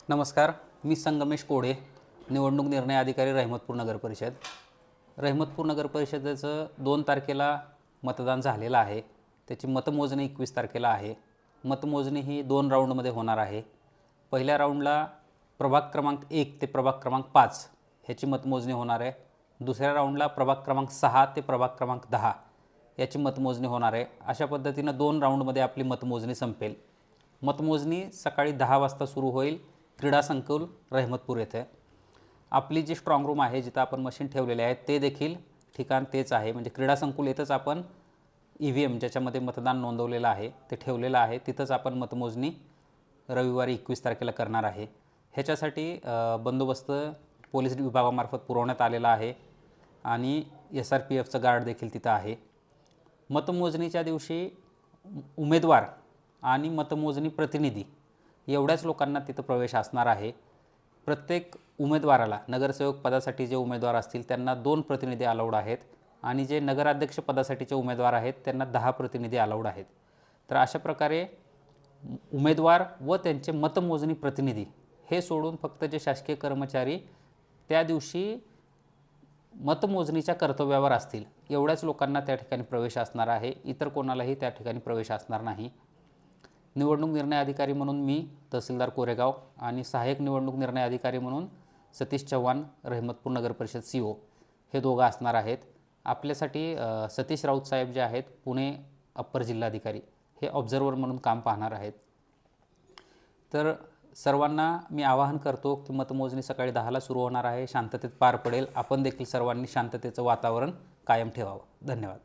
नमस्कार, मी संगमेश कोडे, निवडणूक निर्णय अधिकारी, रहमतपूर नगर परिषद. रहमतपूर नगर परिषदेचं 2 तारखेला मतदान झालेलं आहे. त्याची मतमोजणी 21 तारखेला आहे. मतमोजणी ही 2 राऊंडमध्ये होणार आहे. पहिल्या राऊंडला प्रभाग क्रमांक 1 ते प्रभाग क्रमांक 5 ह्याची मतमोजणी होणार आहे. दुसऱ्या राऊंडला प्रभाग क्रमांक 6 ते प्रभाग क्रमांक 10 याची मतमोजणी होणार आहे. अशा पद्धतीनं 2 राऊंडमध्ये आपली मतमोजणी संपेल. मतमोजणी सकाळी 10 वाजता सुरू होईल, क्रीडा संकुल रहमतपूर येथे. आपली जी स्ट्रॉंग रूम आहे, जिथं आपण मशीन ठेवलेले आहेत, ते देखील ठिकाण तेच आहे. म्हणजे क्रीडा संकुल येथंच आपण EVM ज्याच्यामध्ये मतदान नोंदवलेलं आहे ते ठेवलेलं आहे. तिथंच आपण मतमोजणी रविवारी 21 तारखेला करणार आहे. ह्याच्यासाठी बंदोबस्त पोलीस विभागामार्फत पुरवण्यात आलेला आहे आणि SRPFचं गार्ड देखील तिथं आहे. मतमोजणीच्या दिवशी उमेदवार आणि मतमोजणी प्रतिनिधी एवढ्याच लोकांना तिथं प्रवेश असणार आहे. प्रत्येक उमेदवाराला, नगरसेवक पदासाठी जे उमेदवार असतील त्यांना 2 प्रतिनिधी अलाउड आहेत आणि जे नगराध्यक्ष पदासाठीचे उमेदवार आहेत त्यांना 10 प्रतिनिधी अलाउड आहेत. तर अशा प्रकारे उमेदवार व त्यांचे मतमोजणी प्रतिनिधी हे सोडून फक्त जे शासकीय कर्मचारी त्या दिवशी मतमोजणीच्या कर्तव्यावर असतील एवढ्याच लोकांना त्या ठिकाणी प्रवेश असणार आहे. इतर कोणालाही त्या ठिकाणी प्रवेश असणार नाही. निवडणूक निर्णय अधिकारी म्हणून मी तहसीलदार कोरेगाव आणि सहाय्यक निवडणूक निर्णय अधिकारी म्हणून सतीश चव्हाण, रहमतपूर नगर परिषद CO हे दोघं असणार आहेत. आपल्यासाठी सतीश राऊत साहेब जे आहेत, पुणे अप्पर जिल्हाधिकारी, हे ऑब्झर्वर म्हणून काम पाहणार आहेत. तर सर्वांना मी आवाहन करतो की मतमोजणी सकाळी 10ला सुरू होणार आहे, शांततेत पार पडेल. आपण देखील सर्वांनी शांततेचं वातावरण कायम ठेवावं. धन्यवाद.